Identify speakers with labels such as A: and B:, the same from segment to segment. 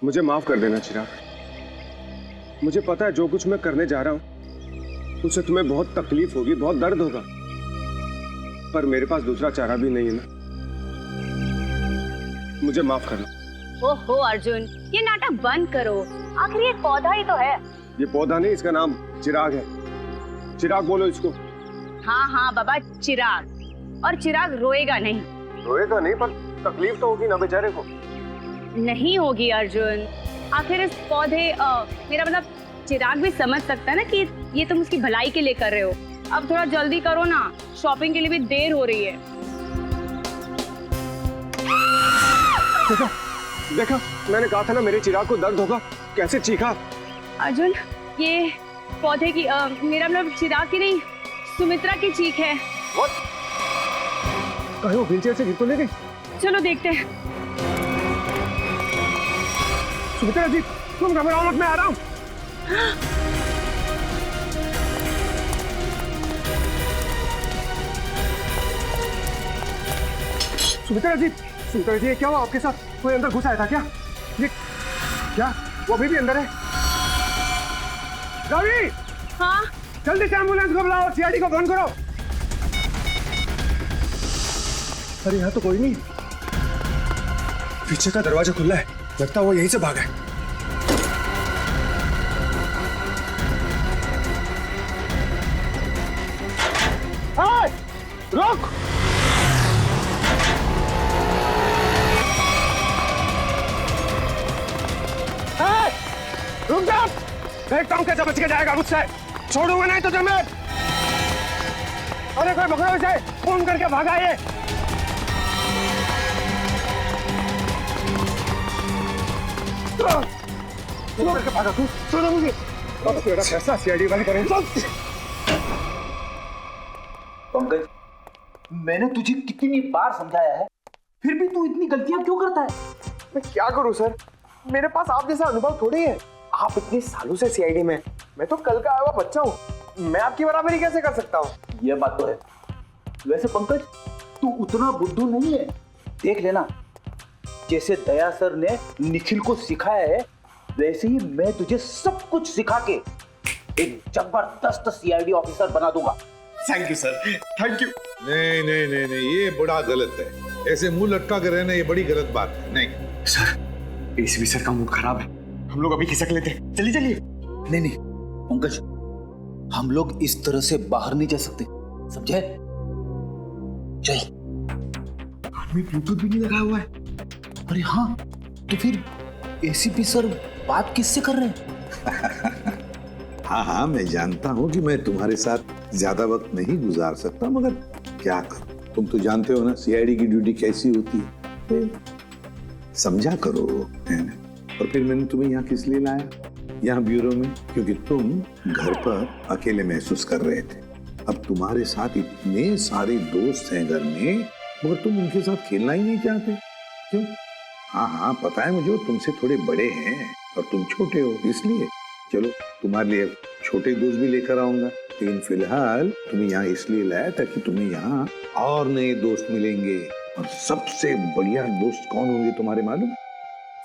A: मुझे माफ कर देना चिराग। मुझे पता है जो कुछ मैं करने जा रहा हूँ उससे तुम्हें बहुत तकलीफ होगी, बहुत दर्द होगा, पर मेरे पास दूसरा चारा भी नहीं है ना। मुझे माफ करना।
B: ओहो अर्जुन, ये नाटक बंद करो। आखिर ये पौधा ही तो है।
A: ये पौधा नहीं, इसका नाम चिराग है। चिराग बोलो इसको।
B: हाँ हाँ बाबा, चिराग। और चिराग रोएगा नहीं।
A: रोएगा नहीं, पर तकलीफ तो होगी ना बेचारे को।
B: नहीं होगी अर्जुन। आखिर इस पौधे मेरा मतलब चिराग भी समझ सकता है ना कि ये तुम उसकी भलाई के लिए कर रहे हो। अब थोड़ा जल्दी करो ना, शॉपिंग के लिए भी देर हो रही है।
A: देखा देखा, मैंने कहा था ना मेरे चिराग को दर्द होगा। कैसे चीखा।
B: अर्जुन, ये पौधे की मेरा मतलब चिराग की नहीं, सुमित्रा की चीख है।
A: कहीं वो व्हीलचेयर से गिर तो नहीं गई?
B: चलो देखते हैं।
A: सुमित्रा जी, तुम घबराओ मत, मैं आ रहा हूँ। सुमित्रा जी, सुमित्रा जी, क्या हुआ आपके साथ? कोई अंदर घुस आया था क्या? ये क्या वो अभी भी अंदर है? रवि!
B: हाँ?
A: जल्दी से एम्बुलेंस को बुलाओ, सीआईडी को फोन करो। अरे यहाँ तो कोई नहीं। पीछे का दरवाजा खुला है, लगता है वो यहीं से भागा है। रुक! रुक जा! देखता हूँ कैसे बच के जाएगा मुझसे। छोड़ूंगा नहीं तुझे मैं। अरे कोई पकड़ो इसे, फोन करके भागा ये। फोन करके भागा तू। छोड़ो मुझे। अब तेरा फैसला सीआईडी वाले करेंगे।
C: पंकज, मैंने तुझे कितनी बार समझाया है, फिर भी तू इतनी गलतियां क्यों करता है?
A: मैं क्या करूं सर, मेरे पास आप जैसा अनुभव थोड़ी है। आप इतने सालों से सीआईडी में, मैं तो कल का आया हुआ बच्चा हूँ। मैं आपकी बराबरी कैसे कर सकता हूँ?
C: यह बात तो है। वैसे पंकज, तू उतना बुद्धू नहीं है। देख लेना, जैसे दया सर ने निखिल को सिखाया है, वैसे ही मैं तुझे सब कुछ सिखा के एक जबरदस्त सीआईडी ऑफिसर बना दूंगा।
D: Thank you sir, thank you.
E: नहीं नहीं नहीं नहीं, ये बड़ा गलत है। ऐसे मुंह लटका कर रहना ये बड़ी गलत बात है। नहीं
A: सर, एसीपी सर का मूड खराब है, हम लोग अभी खिसक लेते हैं। चलिए चलिए।
C: नहीं नहीं पंकज, हम लोग इस तरह से बाहर नहीं जा सकते, समझे? चल।
A: आदमी ब्लूटूथ भी नहीं लगाया हुआ है।
C: अरे हाँ, तो फिर एसीपी सर बात किससे कर रहे हैं?
E: हाँ हाँ, मैं जानता हूँ कि मैं तुम्हारे साथ ज्यादा वक्त नहीं गुजार सकता, मगर क्या करूं, तुम तो जानते हो ना सीआईडी की ड्यूटी कैसी होती है। समझा करो, है ना? और फिर मैंने तुम्हें यहाँ किस लिए लाया, यहाँ ब्यूरो में, क्योंकि तुम घर पर अकेले महसूस कर रहे थे। अब तुम्हारे साथ इतने सारे दोस्त हैं घर में, मगर तुम उनके साथ खेलना ही नहीं चाहते। क्यों? हाँ हाँ पता है मुझे, तुमसे थोड़े बड़े हैं और तुम छोटे हो, इसलिए चलो तुम्हारे लिए छोटे दोस्त भी लेकर आऊंगा। लेकिन फिलहाल तुम्हें यहाँ इसलिए लाया ताकि तुम्हें यहाँ और नए दोस्त मिलेंगे। और सबसे बढ़िया दोस्त कौन होंगे तुम्हारे मालूम?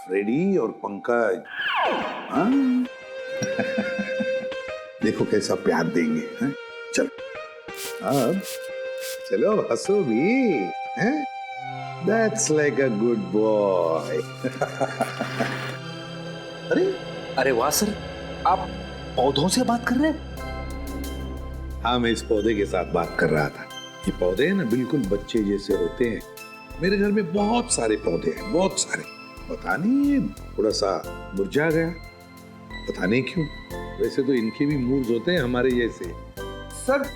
E: फ्रेडी और पंकज। हाँ? देखो कैसा प्यार देंगे। हैं? चलो अब चलो हंसो भी। हैं? That's like a good boy.
C: अरे वाह सर, आप पौधों से बात कर रहे हैं?
E: हाँ, मैं इस पौधे के साथ बात कर रहा था। ये पौधे हैं ना, बिल्कुल बच्चे जैसे होते हैं। मेरे घर में बहुत सारे पौधे हैं, बहुत सारे। पता नहीं ये थोड़ा सा मुरझा गया, पता नहीं क्यों। वैसे तो इनके भी मूड्स होते हैं हमारे जैसे।
A: सर,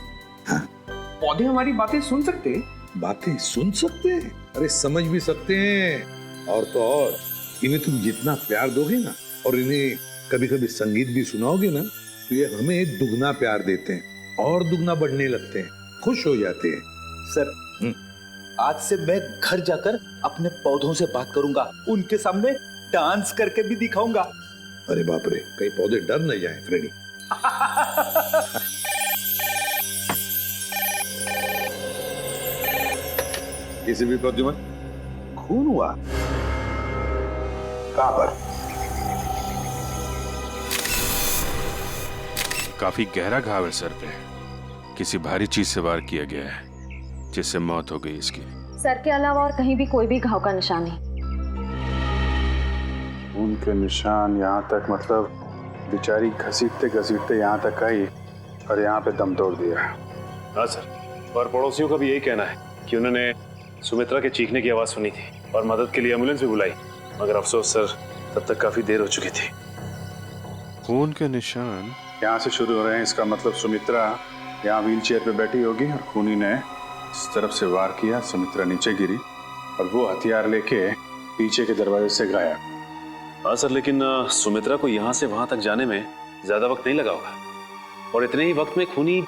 E: हाँ?
A: पौधे हमारी बातें सुन सकते हैं?
E: बातें सुन सकते हैं? अरे समझ भी सकते हैं। और तो और इन्हें तुम जितना प्यार दोगे ना, और इन्हें कभी कभी संगीत भी सुनाओगे ना, तो ये हमें दुगना प्यार देते हैं और दुगना बढ़ने लगते हैं, खुश हो जाते हैं।
C: सर, आज से मैं घर जाकर अपने पौधों से बात करूंगा, उनके सामने डांस करके भी दिखाऊंगा।
E: अरे बाप रे, कहीं पौधे डर न जाएं फ्रेडी। किसी भी प्रद्युमन, खून हुआ? कहां पर?
F: काफी गहरा घाव है सर पे। किसी भारी चीज से वार किया गया है, जिससे मौत हो गई इसकी।
G: सर के अलावा और कहीं भी कोई भी घाव का निशान नहीं।
H: उनके निशान यहाँ तक, मतलब बेचारी घसीटते घसीटते यहाँ तक आई और यहाँ पे दम तोड़ दिया।
I: हाँ सर, और पड़ोसियों का भी यही कहना है कि उन्होंने सुमित्रा के चीखने की आवाज सुनी थी और मदद के लिए एम्बुलेंस भी बुलाई, मगर अफसोस सर तब तक काफी देर हो चुकी थी।
F: खून के निशान
H: यहाँ से शुरू हो रहे हैं, इसका मतलब सुमित्रा यहाँ व्हील चेयर पे बैठी होगी और खूनी ने इस तरफ से वार किया, सुमित्रा नीचे गिरी और वो हथियार लेके पीछे के दरवाजे से गायब।
I: हाँ सर, लेकिन सुमित्रा को यहाँ से वहां तक जाने में ज्यादा वक्त नहीं लगा होगा, और इतने ही वक्त में खूनी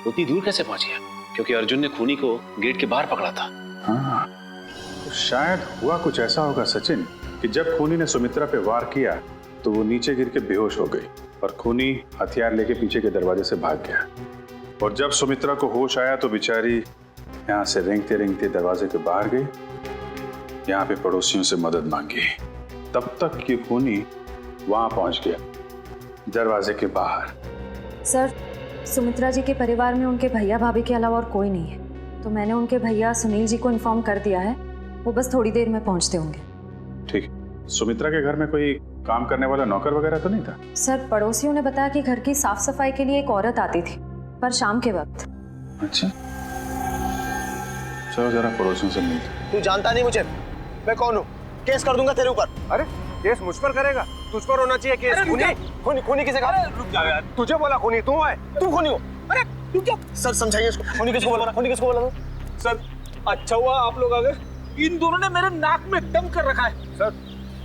I: उतनी दूर कैसे पहुंच गया? क्योंकि अर्जुन ने खूनी को गेट के बाहर पकड़ा था।
H: हाँ, तो शायद हुआ कुछ ऐसा होगा सचिन कि जब खूनी ने सुमित्रा पे वार किया तो वो नीचे गिर के बेहोश हो गई और खूनी हथियार लेके पीछे के दरवाजे से भाग गया। और जब सुमित्रा को होश आया तो बेचारी यहाँ से रेंगते रेंगते दरवाजे के बाहर गई, यहाँ पे पड़ोसियों से मदद मांगी। तब तक ये खूनी वहां पहुंच गया, दरवाजे के बाहर।
G: सर, सुमित्रा जी के परिवार में उनके भैया भाभी के अलावा और कोई नहीं है, तो मैंने उनके भैया सुनील जी को इन्फॉर्म कर दिया है, वो बस थोड़ी देर में पहुंचते होंगे।
H: ठीक। सुमित्रा के घर में कोई काम करने वाला नौकर वगैरह तो नहीं था?
G: सर, पड़ोसियों ने बताया कि घर की साफ सफाई के लिए एक औरत आती थी, पर शाम के वक्त।
H: अच्छा, चलो जरा पड़ोसियों से मिलते।
D: तू जानता नहीं मुझे, मैं कौन हूँ? केस कर दूंगा तेरे ऊपर।
A: अरे केस मुझ पर करेगा? तुझ पर होना चाहिए केस।
D: खूनी खूनी किसे कहा?
A: रुक जा यार, तुझे बोला खूनी तू है।
D: तू खूनी हो? अरे तू क्या? सर समझाइए इसको। खूनी किसको बोला? खूनी किसको बोला?
C: सर, अच्छा हुआ आप लोग आ गए। इन दोनों ने मेरे नाक में दम कर रखा है।
A: सर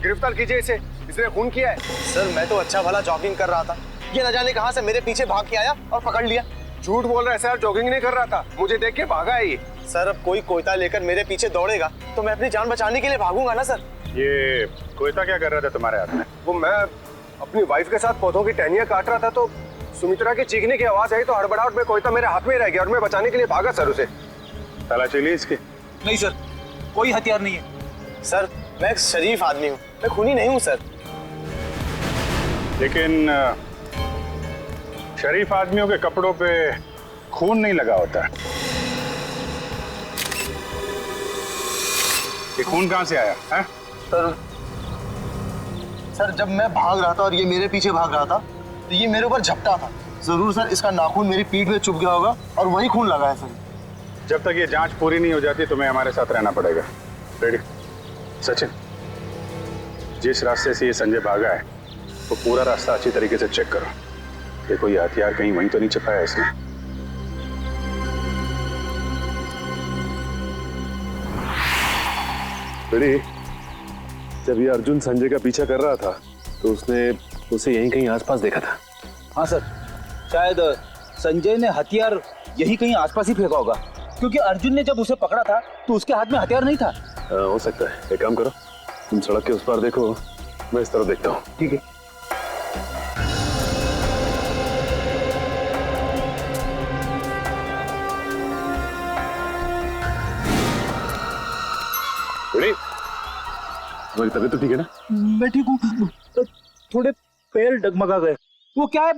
A: गिरफ्तार कीजिए इसे, इसने खून किया है।
D: सर मैं तो अच्छा भला जॉगिंग कर रहा था, ये न जाने कहां से मेरे पीछे भाग के आया और पकड़ लिया।
A: झूठ बोल रहा है सर, जॉगिंग नहीं कर रहा था, मुझे देख के भागा है ये।
D: सर अब कोई कोयता लेकर मेरे पीछे दौड़ेगा तो मैं अपनी जान बचाने के लिए भागूंगा ना सर।
H: ये कोयता क्या कर रहा था तुम्हारे हाथ में?
A: वो मैं अपनी वाइफ के साथ पौधों की टहनियां काट रहा था तो सुमित्रा की चीखने की आवाज आई तो हड़बड़ाहट में कोयता मेरे हाथ में रह गया और मैं बचाने के लिए भागा सर उसे।
H: तलाशी ली इसकी?
C: नहीं सर, कोई हथियार नहीं है।
D: सर मैं एक शरीफ आदमी हूँ, मैं खूनी नहीं हूँ सर।
H: लेकिन शरीफ आदमियों के कपड़ों पे खून नहीं लगा होता। ये खून कहाँ से आया है?
D: सर जब मैं भाग रहा था और ये मेरे पीछे भाग रहा था तो ये मेरे ऊपर झपटा था। जरूर सर इसका नाखून मेरी पीठ में चुभ गया होगा और वही खून लगा है सर।
H: जब तक ये जांच पूरी नहीं हो जाती तुम्हें हमारे साथ रहना पड़ेगा। रेडी? सचिन, जिस रास्ते से ये संजय भागा है वो पूरा रास्ता अच्छी तरीके से चेक करो। देखो ये हथियार कहीं वहीं तो नहीं छिपाया इसने।
I: बेटी, जब ये अर्जुन संजय का पीछा कर रहा था तो उसने उसे यहीं कहीं आसपास देखा था।
C: हाँ सर, शायद संजय ने हथियार यही कहीं आसपास ही फेंका होगा, क्योंकि अर्जुन ने जब उसे पकड़ा था तो उसके हाथ में हथियार नहीं था।
I: हो सकता है। एक काम करो, तुम सड़क के उस पार देखो, मैं इस तरफ देखता हूँ।
C: ठीक है।
I: बेटी, तुम्हारी तबीयत तो ठीक है ना?
C: मैं ठीक हूँ, थोड़े पैर डगमगा गए। वो क्या है,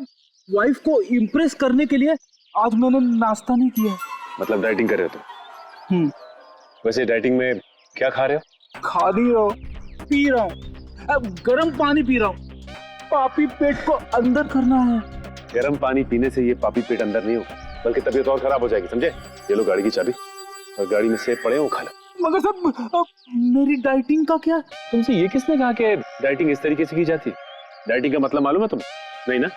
C: वाइफ को इम्प्रेस करने के लिए आज मैंने नाश्ता नहीं किया।
I: मतलब डाइटिंग कर रहे हो तुम? वैसे डाइटिंग में क्या खा रहे हो?
C: खा नहीं रहा हूँ, पी रहा हूँ, गर्म पानी पी रहा हूँ। पापी पेट को अंदर करना है।
I: गर्म पानी पीने से ये पापी पेट अंदर नहीं होगा, बल्कि तबीयत और खराब हो जाएगी, समझे? ये लो गाड़ी की चाबी और गाड़ी में सेब पड़े हो, खा लो।
C: मगर सब मेरी डाइटिंग का क्या?
I: तुमसे ये किसने कहा कि डाइटिंग इस तरीके से की जाती है? डाइटिंग का मतलब मालूम है तुम्हें? नहीं ना?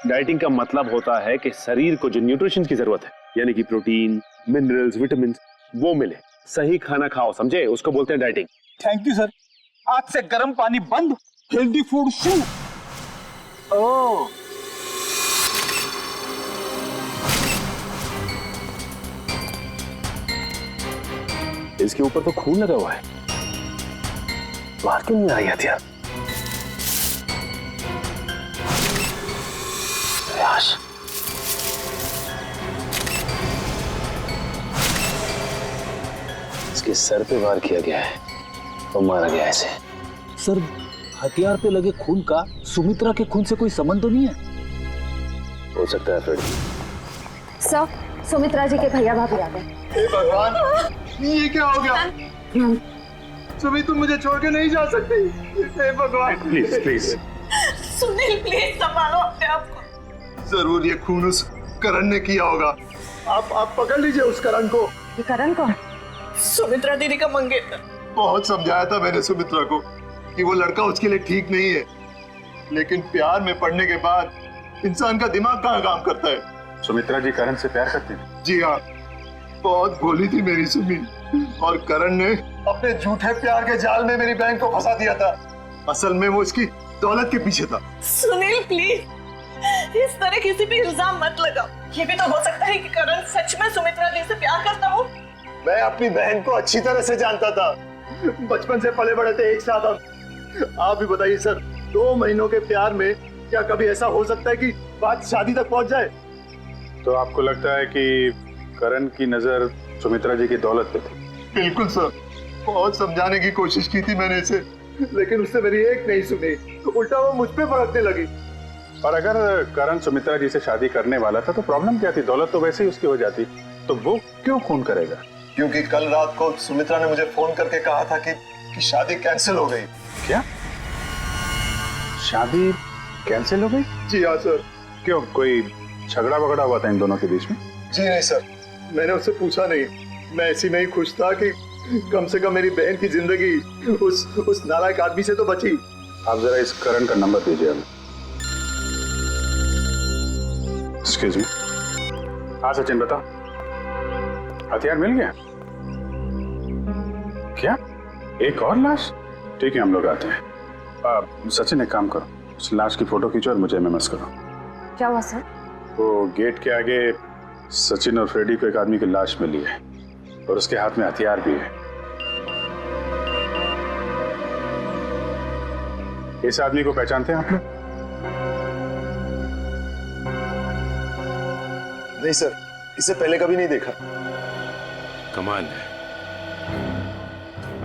I: डाइटिंग का मतलब होता है कि शरीर को जो न्यूट्रिशन की जरूरत है, यानी कि प्रोटीन, मिनरल्स, विटामिन, वो मिले। सही खाना खाओ, समझे? उसको बोलते हैं डाइटिंग।
C: थैंक यू सर, आज से गर्म पानी बंद, हेल्दी फूड शुरू। ओह,
I: इसके ऊपर तो खून लगा हुआ है, बाहर क्यों नहीं आई हथियार? इसके सर पे वार किया गया है और मारा गया ऐसे।
C: सर हथियार पे लगे खून का सुमित्रा के खून से कोई संबंध तो नहीं है?
I: हो सकता है फ्रेडी।
G: सर, सुमित्रा जी के भैया भाभी आ गए।
D: हे भगवान, ये क्या हो गया? सुमी, तुम मुझे छोड़ के नहीं जा सकती। हे भगवान,
H: प्लीज प्लीज।
J: सुनील प्लीज संभालो अपने आप को।
D: जरूर ये खून उस करण ने किया होगा। आप पकड़ लीजिए उस करण को।
G: ये करण कौन?
J: सुमित्रा दीदी का मंगेतर।
D: बहुत समझाया था मैंने सुमित्रा को कि वो लड़का उसके लिए ठीक नहीं है, लेकिन प्यार में पड़ने के बाद इंसान का दिमाग कहाँ काम करता है।
H: सुमित्रा जी करण से प्यार करते हैं?
D: जी हाँ, बहुत भोली थी मेरी सुमी, और करण ने अपने झूठे प्यार के जाल में मेरी बहन को फंसा दिया था। असल में वो इसकी दौलत के पीछे था।
J: सुनील प्लीज इस तरह किसी पे इल्जाम मत लगाओ। ये भी तो हो सकता है कि करण सच में सुमित्रा दी से प्यार करता हो।
D: मैं अपनी बहन को अच्छी तरह से जानता था, बचपन से पले बड़े थे एक साथ हम। आप भी बताइए सर, 2 महीनों के प्यार में क्या कभी ऐसा हो सकता है कि बात शादी तक पहुंच जाए?
H: तो आपको लगता है कि करण की नजर सुमित्रा जी की दौलत पे थी?
D: बिल्कुल सर, बहुत समझाने की कोशिश की थी मैंने इसे, लेकिन उसने मेरी एक नहीं सुनी, उल्टा वो मुझ पे भड़कने लगी।
H: और अगर करण सुमित्रा जी से शादी करने वाला था तो प्रॉब्लम क्या थी? दौलत तो वैसे ही उसकी हो जाती, तो वो क्यों खून करेगा?
D: क्योंकि कल रात को सुमित्रा ने मुझे फोन करके कहा था कि शादी कैंसिल हो गई।
H: क्या? शादी कैंसिल हो गई?
D: जी हाँ सर।
H: क्यों, कोई झगड़ा वगड़ा हुआ था इन दोनों के बीच में?
D: जी नहीं सर, मैंने उससे पूछा नहीं। मैं ऐसी में ही खुश था कि कम से कम मेरी बहन की जिंदगी उस नालायक आदमी से तो बची।
H: आप जरा इस करण का नंबर दीजिए हमें। Excuse me. हाँ सचिन बताओ, हथियार मिल गया? क्या, एक और लाश? ठीक है, हम लोग आते हैं। सचिन एक काम करो, उस लाश की फोटो खींचो और मुझे एमएमएस करो।
G: क्या हुआ सर?
H: वो गेट के आगे सचिन और फ्रेडी को एक आदमी की लाश मिली है और उसके हाथ में हथियार भी है। इस आदमी को पहचानते हैं आप लोग?
D: नहीं सर, इसे पहले कभी नहीं देखा।
F: कमाल है,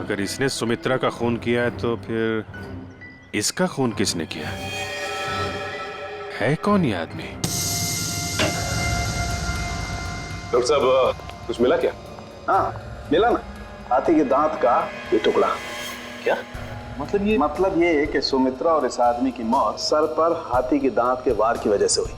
F: अगर इसने सुमित्रा का खून किया है तो फिर इसका खून किसने किया है कौन ये आदमी?
I: डॉक्टर साहब, कुछ मिला क्या?
C: हाँ मिला ना, हाथी के दांत का ये टुकड़ा।
I: क्या
C: मतलब ये है कि सुमित्रा और इस आदमी की मौत सर पर हाथी के दांत के वार की वजह से हुई।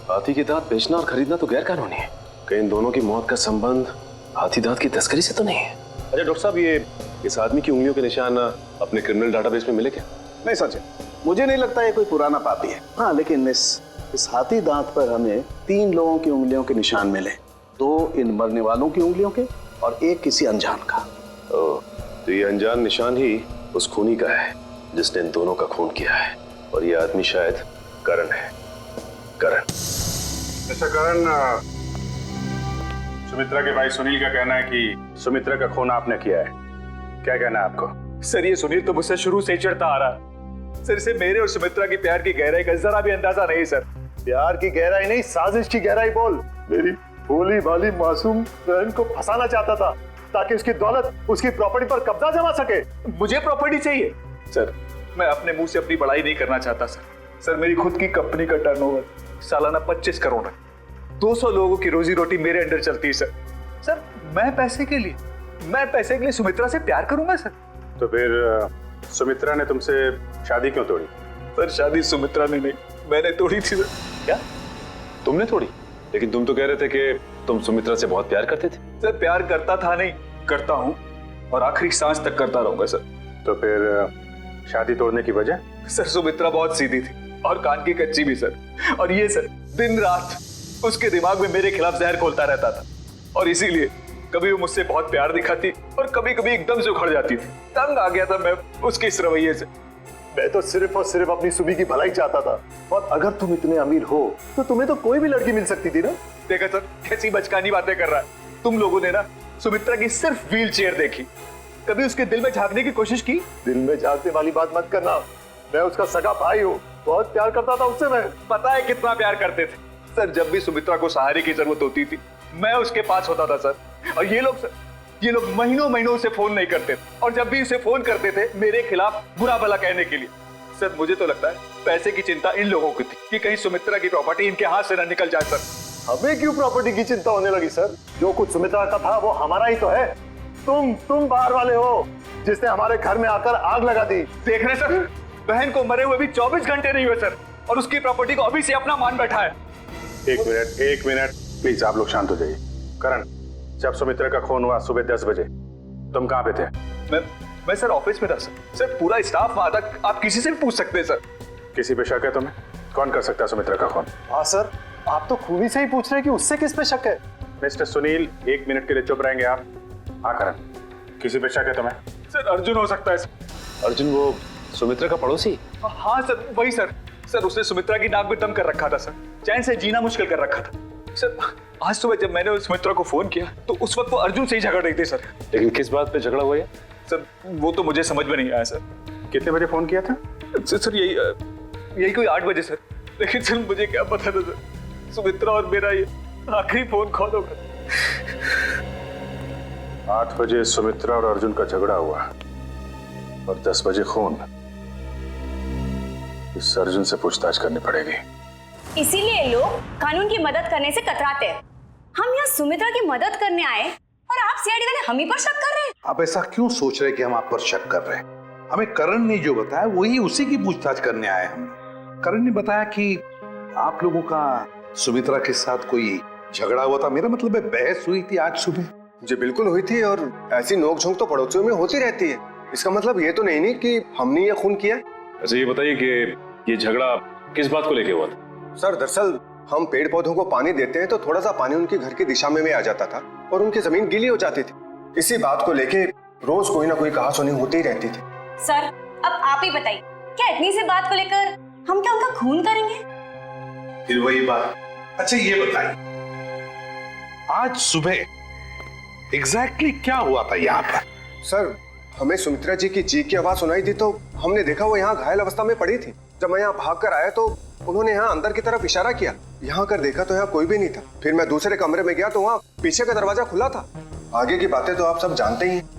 I: हाथी के दांत बेचना और खरीदना तो गैर कानूनी है। कहीं इन दोनों की मौत का संबंध हाथी दांत की तस्करी से तो नहीं है? अरे डॉक्टर साहब, ये इस आदमी की उंगलियों के निशान अपने क्रिमिनल डाटाबेस में मिले क्या?
C: नहीं सच है, मुझे नहीं लगता ये कोई पुराना पापी है। हाँ, लेकिन इस हाथी दांत पर हमें 3 लोगों की उंगलियों के निशान मिले, 2 इन मरने वालों की उंगलियों के और 1 किसी अनजान का।
I: तो ये अनजान निशान ही उस खूनी का है जिसने इन दोनों का खून किया है, और ये आदमी शायद करण है। करण।
H: अच्छा करण, सुमित्रा के भाई सुनील का कहना है कि सुमित्रा का खून आपने किया है, क्या कहना है आपको?
C: सर, ये सुनील तो मुझसे शुरू से ही चिढ़ता आ रहा है। सर, इसे मेरे और सुमित्रा की प्यार की गहराई का जरा भी अंदाजा नहीं सर।
D: प्यार की गहराई नहीं, साजिश की गहराई बोल। मेरी भोली भाली मासूम बहन को फंसाना चाहता था ताकि उसकी दौलत, उसकी प्रॉपर्टी पर कब्जा जमा सके।
C: मुझे प्रॉपर्टी चाहिए सर, मैं अपने मुंह से अपनी बड़ाई नहीं करना चाहता सर। सर, मेरी खुद की कंपनी का टर्नओवर सालाना 25 करोड़ है। 200 लोगों की रोजी रोटी मेरे अंडर चलती है सर। सर, मैं पैसे के लिए सुमित्रा से प्यार करूंगा सर?
H: तो फिर सुमित्रा ने तुमसे शादी क्यों तोड़ी?
C: सर, शादी सुमित्रा ने नहीं, मैंने तोड़ी थी सर।
I: क्या तुमने तोड़ी? लेकिन तुम तो कह रहे थे कि तुम सुमित्रा से बहुत प्यार करते थे।
C: सर, प्यार करता था नहीं, करता हूँ और आखिरी सांस तक करता रहूंगा सर।
H: तो फिर शादी तोड़ने की वजह?
C: सर, सुमित्रा बहुत सीधी थी और कान की कच्ची भी सर। और ये सर, दिन रात उसके दिमाग में मेरे खिलाफ जहर घोलता रहता था, और इसीलिए कभी वो मुझसे बहुत प्यार दिखाती और कभी कभी एकदम से उखड़ जाती थी। तंग आ गया था मैं उसके इस रवैये से।
D: मैं तो सिर्फ और सिर्फ अपनी सुमी की भलाई चाहता था, और अगर तुम इतने अमीर हो तो तुम्हें तो कोई भी लड़की मिल सकती थी ना।
C: देखा सर, कैसी बचकानी बातें कर रहा है। तुम लोगों ने ना सुमित्रा की सिर्फ व्हील चेयर देखी, कभी उसके दिल में झांकने की कोशिश की?
D: दिल में झांकने वाली बात मत करना, मैं उसका सगा भाई हूँ, बहुत प्यार करता था उससे। मैं
C: पता है कितना प्यार करते थे सर। जब भी सुमित्रा को सहारे की जरूरत होती थी मैं उसके पास होता था सर। और ये लोग महीनों महीनों से फोन नहीं करते थे, और जब भी उसे फोन करते थे मेरे खिलाफ बुरा भला कहने के लिए। सर मुझे तो लगता है पैसे की चिंता इन लोगों की थी कि कहीं सुमित्रा की प्रॉपर्टी इनके हाथ से ना निकल जाए सर।
D: हमें क्यों प्रॉपर्टी की चिंता होने लगी सर? जो कुछ सुमित्रा का था वो हमारा ही तो है। तुम बाहर वाले हो जिसने हमारे घर में आकर आग लगा दी।
C: देख रहे सर, बहन को मरे हुए भी 24 घंटे नहीं हुए सर, और उसकी प्रॉपर्टी को अभी से अपना मान बैठा है।
H: एक मिनट प्लीज, आप लोग शांत हो जाइए। करण, जब सुमित्रा का खून हुआ सुबह 10 बजे तुम कहाँ पे थे?
C: मैं सर ऑफिस में था सर पूरा स्टाफ वहां था, आप किसी से भी पूछ सकते हैं सर।
H: किसी पे शक है तुम्हें? कौन कर सकता है सुमित्रा का खून?
D: हाँ सर, आप तो खूनी से ही पूछ रहे हैं कि उससे किस पे शक है।
H: मिस्टर सुनील, 1 मिनट के लिए चुप रहेंगे आप? हाँ करण, किसी पे शक है तुम्हें?
C: सर अर्जुन हो सकता है सर।
I: अर्जुन वो सुमित्रा का पड़ोसी?
C: हाँ सर वही सर उसने सुमित्रा की नाक में दम कर रखा था सर, चैन से जीना मुश्किल कर रखा था सर। आज सुबह जब मैंने सुमित्रा को फोन किया तो उस वक्त वो अर्जुन से ही झगड़ रही थी सर।
I: लेकिन किस बात पे झगड़ा हुआ है
C: सर? वो तो मुझे समझ में नहीं आया सर।
H: कितने बजे फोन किया था?
C: सर यही कोई 8 बजे सर। लेकिन सर मुझे क्या पता था सर, सुमित्रा और मेरा ये आखिरी फोन कॉल होगा।
H: 8 बजे सुमित्रा और अर्जुन का झगड़ा हुआ और 10 बजे खून। इस अर्जुन से पूछताछ करनी पड़ेगी।
B: इसीलिए लोग कानून की मदद करने से कतराते हैं। हम यहाँ सुमित्रा की मदद करने आए और आप सीआईडी वाले हम ही पर शक कर रहे हैं।
E: आप ऐसा क्यों सोच रहे हैं कि हम आप पर शक कर रहे हैं? हमें करण ने जो बताया वही उसी की पूछताछ करने आए हम। करण ने बताया कि आप लोगों का सुमित्रा के साथ कोई झगड़ा हुआ था। मेरा मतलब है बहस हुई थी आज सुबह।
A: जी बिल्कुल हुई थी, और ऐसी नोकझोंक तो पड़ोसियों में होती रहती है। इसका मतलब ये तो नहीं कि हमने ये खून किया।
I: अच्छा ये बताइए कि ये झगड़ा किस बात को लेके हुआ था?
A: सर दरअसल हम पेड़ पौधों को पानी देते हैं तो थोड़ा सा पानी उनके घर की दिशा में आ जाता था और उनकी जमीन गीली हो जाती थी। इसी बात को लेके रोज कोई ना कोई कहासुनी होती ही रहती थी।
B: सर अब आप ही बताइए, क्या इतनी सी बात को लेकर हम क्या उनका खून करेंगे?
E: फिर वही बात। अच्छा ये बताइए, आज सुबह एग्जैक्टली क्या हुआ था यहाँ पर?
A: सर हमें सुमित्रा जी की चीख की आवाज सुनाई दी तो हमने देखा वो यहाँ घायल अवस्था में पड़ी थी। जब मैं यहाँ भाग कर आया तो उन्होंने यहाँ अंदर की तरफ इशारा किया। यहाँ कर देखा तो यहाँ कोई भी नहीं था। फिर मैं दूसरे कमरे में गया तो वहाँ पीछे का दरवाजा खुला था। आगे की बातें तो आप सब जानते ही हैं।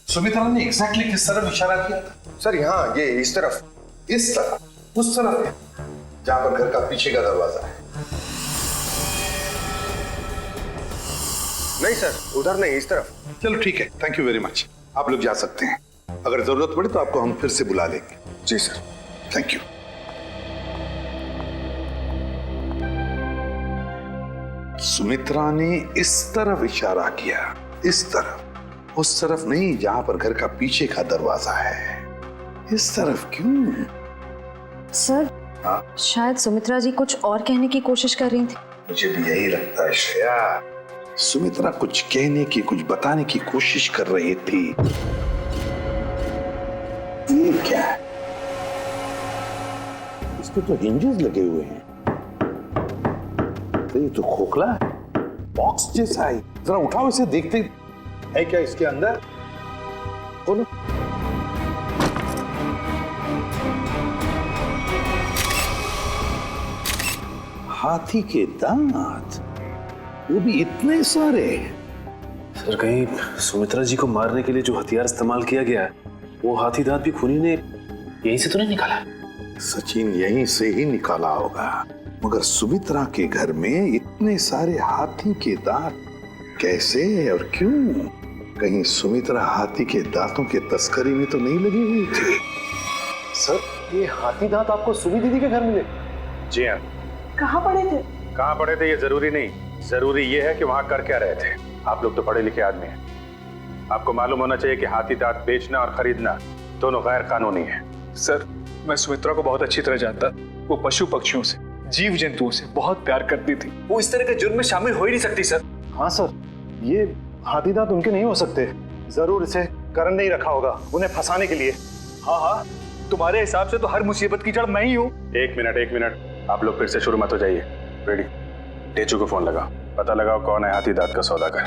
E: सुमित्रा ने एग्जैक्टली किस तरफ इशारा किया था?
A: सर यहाँ ये इस तरफ।
E: इस तरफ? उस तरफ है जहां पर घर का पीछे का दरवाजा है?
A: नहीं सर, उधर नहीं, इस तरफ।
E: चलो ठीक है, थैंक यू वेरी मच। आप लोग जा सकते हैं। अगर जरूरत पड़े तो आपको हम फिर से बुला लेंगे।
A: जी सर,
E: थैंक यू। सुमित्रा ने इस तरफ इशारा किया, इस तरफ, उस तरफ नहीं जहां पर घर का पीछे का दरवाजा है। इस तरफ क्यों?
G: सर शायद सुमित्रा जी कुछ और कहने की कोशिश कर रही थी।
E: मुझे भी यही लगता है श्रेया। सुमित्रा कुछ कहने की, कुछ बताने की कोशिश कर रही थी। ये क्या है? इस पे तो हिंजेस लगे हुए हैं। तो ये तो खोखला है, बॉक्स जैसा है। जरा उठाओ इसे, देखते है क्या इसके अंदर। बोलो। हाथी के दांत, वो भी इतने सारे।
I: सर कहीं सुमित्रा जी को मारने के लिए जो हथियार इस्तेमाल किया गया है वो हाथी दांत भी खूनी ने यहीं से तो नहीं निकाला?
E: सचिन यहीं से ही निकाला होगा, मगर सुमित्रा के घर में इतने सारे हाथी के दांत कैसे और क्यों? कहीं सुमित्रा हाथी के दांतों के तस्करी में तो नहीं लगी हुई थी?
D: सर ये हाथी दांत आपको सुमी दीदी के घर मिले?
H: जी हाँ।
J: कहाँ पड़े थे?
H: कहाँ पड़े थे ये जरूरी नहीं, जरूरी ये है कि वहां कर क्या रहे थे। आप लोग तो पढ़े लिखे आदमी हैं, आपको मालूम होना चाहिए कि हाथी दांत बेचना और खरीदना दोनों गैर कानूनी है।
C: सर मैं सुमित्रा को बहुत अच्छी तरह जानता। वो पशु पक्षियों से, जीव जंतुओं से बहुत प्यार करती थी। वो इस तरह के जुर्म में शामिल हो ही नहीं सकती सर।
D: हाँ सर, ये हाथी दांत उनके नहीं हो सकते। जरूर इसे करण ने ही रखा होगा उन्हें फंसाने के लिए।
C: हाँ, तुम्हारे हिसाब से तो हर मुसीबत की जड़ मैं ही हूँ।
H: एक मिनट, आप लोग फिर से शुरू मत हो जाइए। रेडी, टेचू को फोन लगाओ, पता लगाओ कौन है हाथी दांत का सौदागर।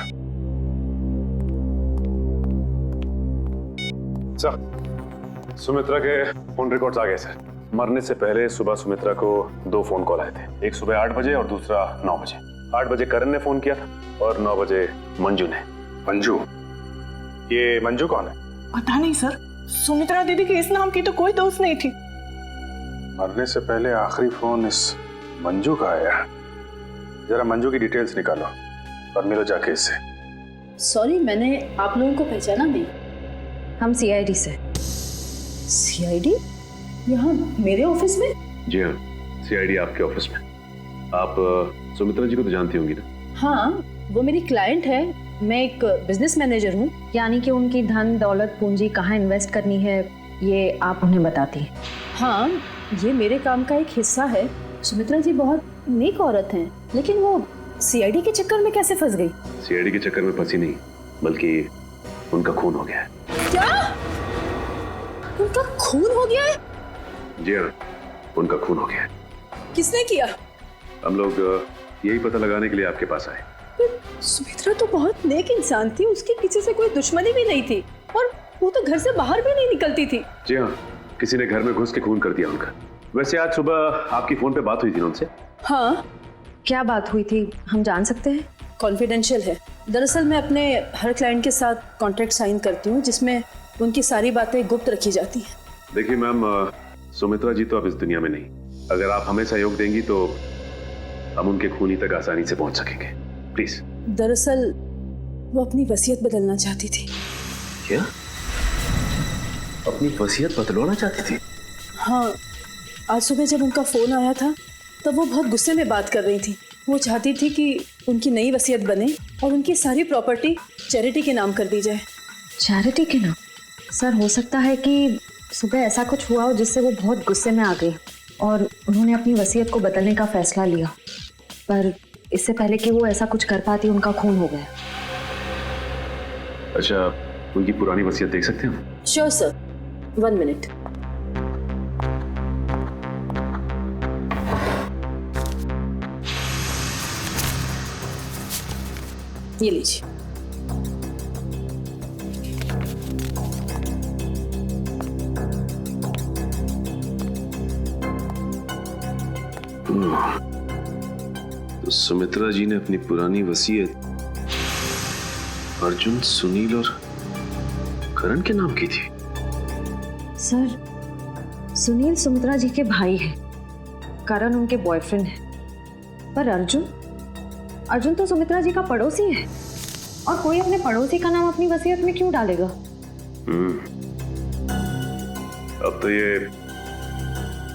H: सर सुमित्रा के फोन रिकॉर्ड्स आ गए सर। मरने से पहले सुबह सुमित्रा को 2 फोन कॉल आए थे, एक सुबह 8 बजे और दूसरा 9 बजे। 8 बजे करण ने फोन किया था और 9 बजे मंजू ने। मंजू? ये मंजू कौन है?
J: पता नहीं सर, सुमित्रा दीदी की इस नाम की तो कोई दोस्त नहीं थी।
H: मरने से पहले आखिरी फोन इस मंजू का आया। जरा मंजू की डिटेल्स निकालो और मिलो जाके इससे।
K: सॉरी, मैंने आप लोगों को पहचाना नहीं।
G: हम सीआईडी से।
K: सीआईडी? यहाँ मेरे ऑफिस में?
I: जी हाँ, सीआईडी आपके ऑफिस में। आप सुमित्रा जी को तो जानती होंगी ना?
K: हाँ, वो मेरी क्लाइंट है। मैं एक बिजनेस मैनेजर हूँ।
G: यानी कि उनकी धन दौलत पूंजी कहाँ इन्वेस्ट करनी है ये आप उन्हें बताती हैं?
K: हाँ, ये मेरे काम का एक हिस्सा है। सुमित्रा जी बहुत नेक औरत हैं, लेकिन वो सीआईडी के चक्कर में कैसे फंस गई?
I: सीआईडी के चक्कर में फंसी नहीं, बल्कि उनका खून हो गया है।
K: क्या? उनका खून हो गया है?
I: जी हाँ, उनका खून हो गया है।
K: किसने किया?
I: हम लोग यही पता लगाने के लिए आपके पास आए।
K: सुमित्रा तो बहुत नेक इंसान थी, उसकी किसी से कोई दुश्मनी भी नहीं थी और वो तो घर से बाहर भी नहीं निकलती थी।
I: जी हाँ, किसी ने घर में घुस के खून कर दिया उनका। वैसे आज सुबह आपकी फोन पे बात हुई थी ना उनसे?
K: हाँ।
G: क्या बात हुई थी, हम जान सकते हैं?
K: कॉन्फिडेंशियल है। दरअसल मैं अपने हर क्लाइंट के साथ कॉन्ट्रैक्ट साइन करती हूँ जिसमें उनकी सारी बातें गुप्त रखी जाती हैं।
I: देखिए मैम, सुमित्रा जी तो अब इस दुनिया में नहीं। अगर आप हमें सहयोग देंगी तो हम उनके खूनी तक आसानी से पहुंच सकेंगे। प्लीज।
K: दरअसल वो अपनी वसीयत बदलना चाहती थी।
I: क्या? अपनी वसीयत बदलवाना चाहती थी?
K: हाँ, आज सुबह जब उनका फोन आया था तब वो बहुत गुस्से में बात कर रही थी। वो चाहती थी कि उनकी नई वसीयत बने और उनकी सारी प्रॉपर्टी चैरिटी के नाम कर दी जाए।
G: चैरिटी के नाम? सर, हो सकता है कि सुबह ऐसा कुछ हुआ हो जिससे वो बहुत गुस्से में आ गई और उन्होंने अपनी वसीयत को बदलने का फैसला लिया, पर इससे पहले कि वो ऐसा कुछ कर पाती उनका खून हो गया।
I: अच्छा, उनकी पुरानी वसीयत देख सकते हैं हम?
K: Sure sir, 1 minute. ये लीजिए।
I: तो सुमित्रा जी ने अपनी पुरानी वसीयत अर्जुन, सुनील और करण के नाम की थी।
G: सर, सुनील सुमित्रा जी के भाई हैं, करण उनके बॉयफ्रेंड है, पर अर्जुन तो सुमित्रा जी का पड़ोसी है और कोई अपने पड़ोसी का नाम अपनी वसीयत में क्यों डालेगा?
I: अब तो ये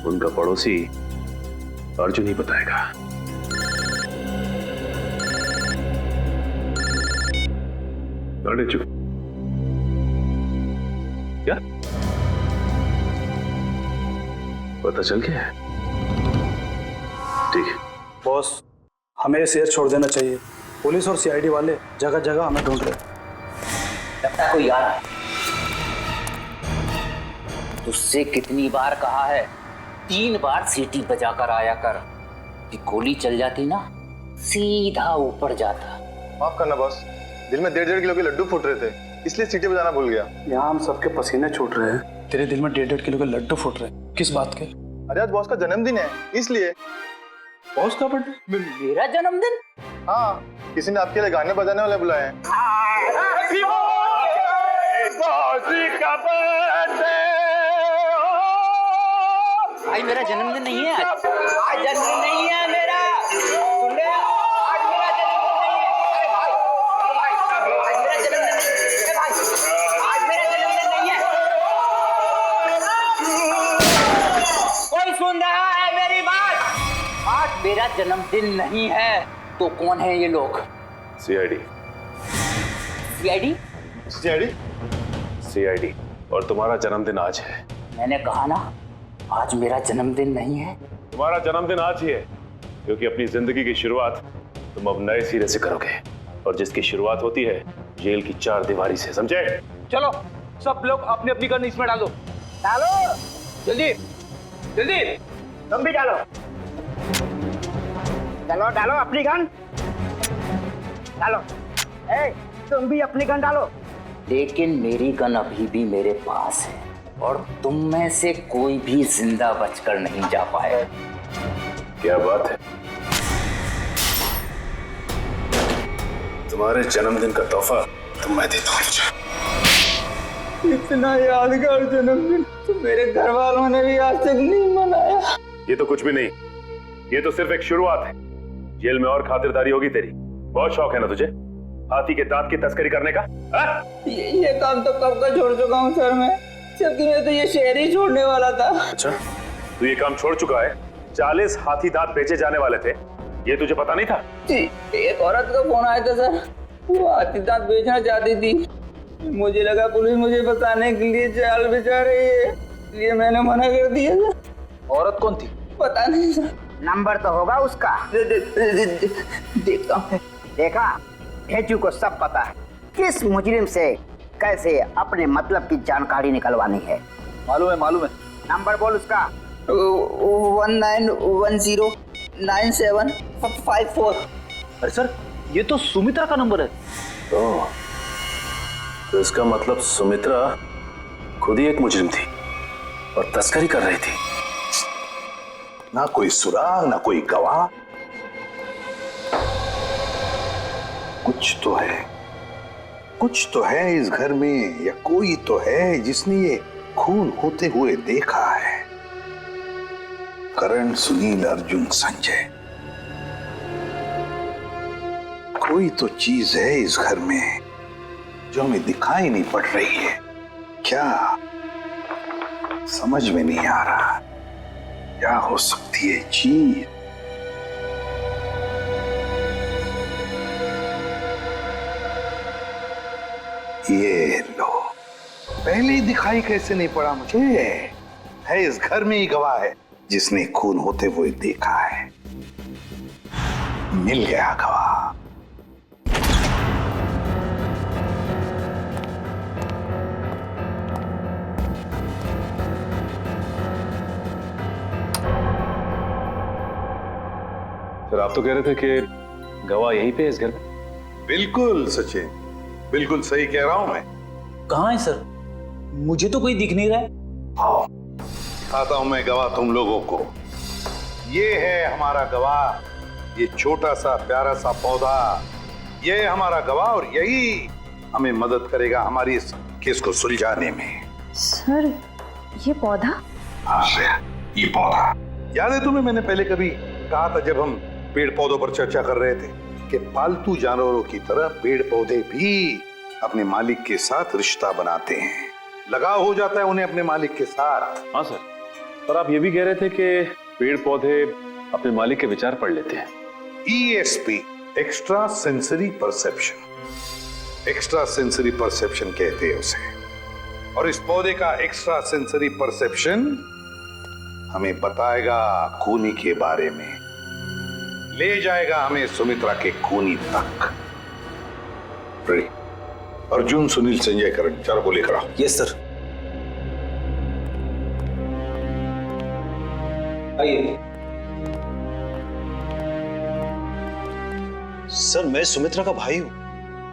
I: उनका पड़ोसी अर्जुन ही बताएगा। अरे चुप। क्या पता चल गया है? ठीक है
L: बॉस, हमें शेयर छोड़ देना चाहिए। पुलिस और सीआईडी वाले जगह जगह हमें ढूंढ रहे।
C: लगता है कोई आ रहा है। तुझसे कितनी बार कहा है, 3 बार सीटी बजाकर आया कर। कि गोली चल जाती ना, सीधा ऊपर जाता।
D: माफ करना बॉस, दिल में 1.5 किलो के लड्डू फूट रहे थे, इसलिए सीटी बजाना भूल गया।
L: यहाँ हम सबके पसीने छूट रहे हैं, तेरे दिल में 1.5 किलो के लड्डू फूट रहे हैं। किस बात के?
D: अरे आज बॉस का जन्मदिन है, इसलिए।
L: बॉस का बर्थडे?
C: मेरा जन्मदिन?
D: हाँ, किसी ने आपके लिए गाने बजाने वाले बुलाए हैं।
C: भाई मेरा जन्मदिन नहीं है आज जन्मदिन नहीं है मेरा। सुन ले, आज मेरा जन्मदिन नहीं है। अरे भाई, आज मेरा जन्मदिन नहीं है भाई, आज मेरा जन्मदिन नहीं है। कोई सुन रहा है मेरी बात? आज मेरा जन्मदिन नहीं है। तो कौन है ये लोग?
I: सीआईडी।
C: सीआईडी?
D: सीआईडी?
I: सीआईडी। और तुम्हारा जन्मदिन आज है।
C: मैंने कहा ना, आज मेरा जन्मदिन नहीं है।
I: तुम्हारा जन्मदिन आज ही है, क्योंकि अपनी जिंदगी की शुरुआत तुम अब नए सिरे से करोगे, और जिसकी शुरुआत होती है जेल की 4 दीवारी से, समझे?
C: चलो सब लोग अपनी अपनी गन इसमें डालो। डालो जल्दी जल्दी, तुम भी डालो। चलो डालो अपनी गन, डालो। ए, तुम भी अपनी गन डालो। लेकिन मेरी गन अभी भी मेरे पास है और तुम में से कोई भी जिंदा बचकर नहीं जा पाए।
I: क्या बात है? तुम्हारे जन्मदिन का तोहफा तो मैं देता हूँ तुझे।
C: इतना यादगार जन्मदिन तो मेरे घर वालों ने भी आज तक नहीं मनाया।
I: ये तो कुछ भी नहीं, ये तो सिर्फ एक शुरुआत है। जेल में और खातिरदारी होगी तेरी। बहुत शौक है ना तुझे हाथी के दांत की तस्करी करने का?
C: ये काम तो कब का छोड़ चुका हूँ सर मैं, जबकि मैं तो ये शहर ही छोड़ने वाला था।
I: अच्छा, तू ये काम छोड़ चुका है? 40 हाथी दांत बेचे जाने वाले थे, ये तुझे पता नहीं था?
C: जी, एक औरत का फोन आया था सर, वो हाथी दांत बेचना चाहती थी। मुझे लगा पुलिस मुझे बताने के लिए जाल बिछा रही है, इसलिए मैंने मना कर दिया सर। औरत कौन थी? पता नहीं सर।
M: नंबर तो होगा उसका।
C: देखता हूँ।
M: देखा, भेजू को सब पता है किस मुजरिम से कैसे अपने मतलब की जानकारी निकलवानी है।
C: मालूम है, मालूम है।
M: नंबर बोल उसका।
C: 19109754। अरे सर, ये तो सुमित्रा का नंबर है।
I: तो इसका मतलब सुमित्रा खुद ही एक मुजरिम थी और तस्करी कर रही थी।
E: ना कोई सुराग, ना कोई गवाह। कुछ तो है, कुछ तो है इस घर में, या कोई तो है जिसने ये खून होते हुए देखा है। करण, सुनील, अर्जुन, संजय, कोई तो चीज है इस घर में जो हमें दिखाई नहीं पड़ रही है। क्या समझ में नहीं आ रहा, क्या हो सकती है चीज? ये लो, पहले ही दिखाई कैसे नहीं पड़ा मुझे? है इस घर में ही गवाह है जिसने खून होते हुए देखा है। मिल गया गवाह।
I: सर, आप तो कह रहे थे कि गवाह यहीं पे है इस घर में।
E: बिल्कुल सचिन, बिल्कुल सही कह रहा हूं मैं।
C: कहाँ है सर? मुझे तो कोई दिख नहीं रहा है।
E: हाँ, दिखाता हूं मैं गवाह तुम लोगों को। ये है हमारा गवाह, ये छोटा सा प्यारा सा पौधा, ये है हमारा गवाह और यही हमें मदद करेगा हमारी इस केस को सुलझाने में।
G: सर, ये पौधा?
E: हाँ, ये पौधा याद है तुम्हें? मैंने पहले कभी कहा था जब हम पेड़ पौधों पर चर्चा कर रहे थे कि पालतू जानवरों की तरह पेड़ पौधे भी अपने मालिक के साथ रिश्ता बनाते हैं, लगाव हो जाता है उन्हें अपने मालिक के साथ।
I: हाँ सर, पर आप ये भी कह रहे थे कि पेड़ पौधे अपने मालिक के विचार पढ़ लेते हैं।
E: ESP, extra sensory perception, extra sensory perception कहते हैं उसे। और इस पौधे का एक्स्ट्रा सेंसरी परसेप्शन हमें बताएगा खूनी के बारे में, ले जाएगा हमें सुमित्रा के खूनी तक। रेडी? अर्जुन, सुनील, संजय, करण, चारों को लेकर आओ।
L: Yes sir. आइए।
D: सर, मैं सुमित्रा का भाई हूं,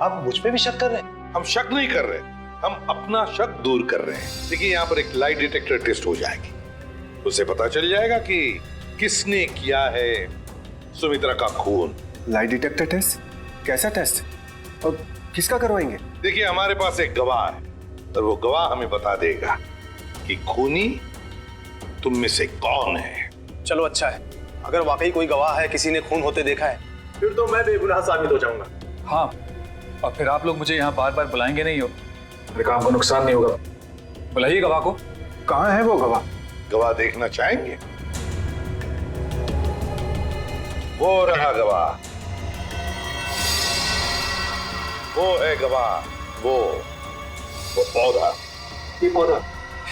D: आप मुझ पे भी शक कर रहे हैं?
E: हम शक नहीं कर रहे, हम अपना शक दूर कर रहे हैं। देखिए, यहाँ पर एक लाई डिटेक्टर टेस्ट हो जाएगी, उसे पता चल जाएगा कि किसने किया है सुमित्रा का खून।
A: Lie detector test? कैसा टेस्ट? और किसका करवाएंगे?
E: देखिए, हमारे पास एक गवाह है और वो गवाह हमें बता देगा कि खूनी तुम में से कौन है।
D: चलो अच्छा है, अगर वाकई कोई गवाह है, किसी ने खून होते देखा है, फिर तो मैं बेगुनाह साबित हो जाऊंगा।
L: हाँ, और फिर आप लोग मुझे यहाँ बार बार बुलाएंगे नहीं हो, मेरे काम को नुकसान नहीं होगा। बुलाइए गवाह को।
A: कहाँ है वो गवाह?
E: गवाह देखना चाहेंगे? वो रहा गवाह, वो है गवाह, वो पौधा।
L: ये पौधा?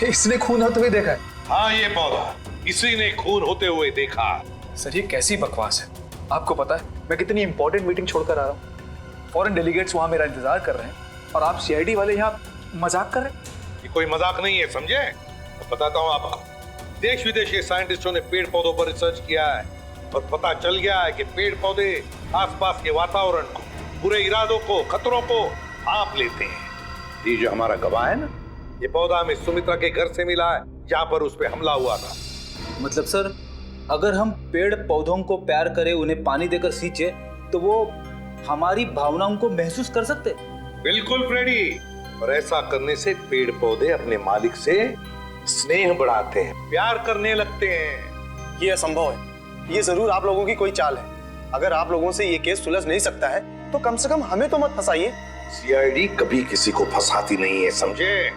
L: इसने खून होते हुए देखा है?
E: हाँ, ये पौधा इसी ने खून होते हुए देखा।
L: सर, ये कैसी बकवास है? आपको पता है मैं कितनी इंपॉर्टेंट मीटिंग छोड़कर आ रहा हूँ, फॉरेन डेलीगेट्स वहां मेरा इंतजार कर रहे हैं और आप CID वाले यहाँ मजाक कर रहे हैं?
E: ये कोई मजाक नहीं है, समझे? बताता हूँ आपको। देश विदेश के साइंटिस्टों ने पेड़ पौधों पर रिसर्च किया है और पता चल गया है कि पेड़ पौधे आसपास के वातावरण को, बुरे इरादों को, खतरों को भांप लेते हैं। ये जो हमारा गवाह है ना, ये पौधा हमें सुमित्रा के घर से मिला है जहाँ पर उस पे हमला हुआ था।
C: मतलब सर, अगर हम पेड़ पौधों को प्यार करें, उन्हें पानी देकर सींचे, तो वो हमारी भावनाओं को महसूस कर सकते?
E: बिल्कुल फ्रेडी, और ऐसा करने से पेड़ पौधे अपने मालिक से स्नेह बढ़ाते हैं, प्यार करने लगते हैं।
L: ये असंभव है। ये जरूर आप लोगों की कोई चाल है। अगर आप लोगों से ये केस सुलझ नहीं सकता है तो कम से कम हमें तो मत फंसाइए।
E: सीआईडी कभी किसी को फंसाती नहीं है, समझे?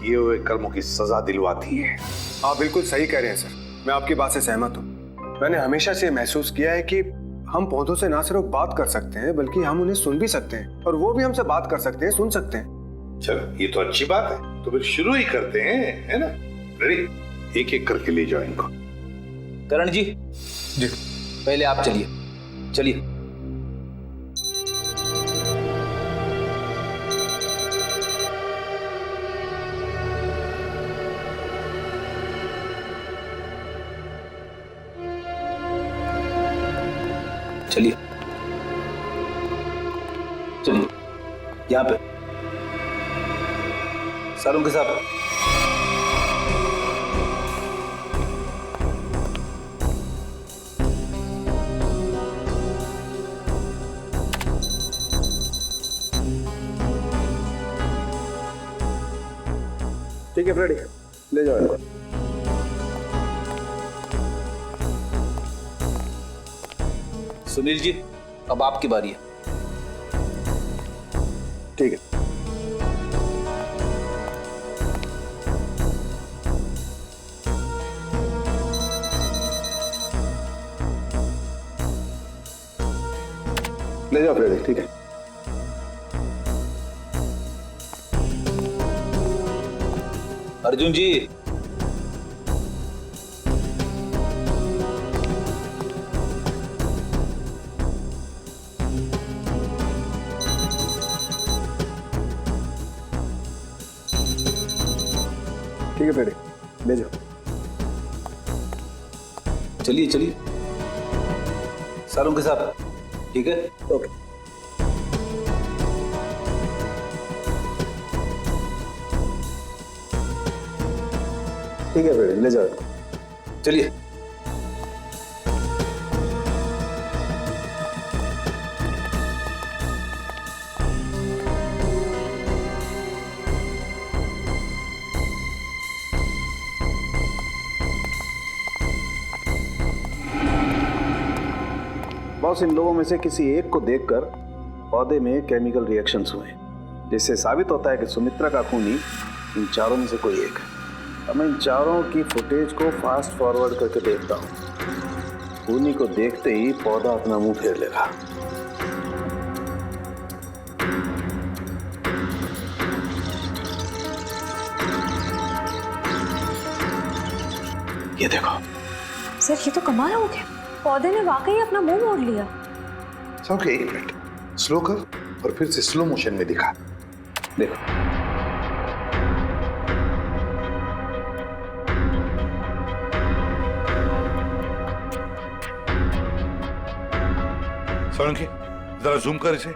E: किए हुए कर्मों की सजा दिलवाती है।
A: आप बिल्कुल सही कह रहे हैं सर, मैं आपकी बात से सहमत हूँ। मैंने हमेशा से महसूस किया है कि हम पौधों से ना सिर्फ बात कर सकते हैं बल्कि हम उन्हें सुन भी सकते हैं और वो भी हमसे बात कर सकते हैं, सुन सकते हैं।
E: चलो ये तो अच्छी बात है, तो फिर शुरू ही करते हैं, है ना? रेडी? एक एक करके ले जाओ इनको।
C: करण जी, पहले आप चलिए। चलिए। चलिए चलिए, यहाँ पे सारों के साथ।
A: ठीक है फ्रेडी, ले जाओ इनको।
C: सुनील जी, अब आपकी बारी है।
A: ठीक है। ले जाओ फ्रेडी, ठीक है।
C: अर्जुन जी,
A: ठीक है फ्रेडी, ले जाओ।
C: चलिए चलिए, सारों के साथ। ठीक है,
A: ओके। ठीक है फ्रेडी, ले जाओ।
C: चलिए।
H: बॉस, इन लोगों में से किसी एक को देखकर पौधे में केमिकल रिएक्शंस हुए, जिससे साबित होता है कि सुमित्रा का खूनी इन चारों में से कोई एक है। अब मैं इन चारों की फुटेज को फास्ट फॉरवर्ड करके देखता हूँ। खूनी को देखते ही पौधा अपना मुंह फेर लेगा। ये देखो
G: सर, ये तो कमाल हो गया। पौधे ने वाकई अपना मुंह मोड़ लिया।
E: ओके, एक मिनट, स्लो कर और फिर से स्लो मोशन में दिखा। देखो, सोलंकी जरा जूम कर इसे।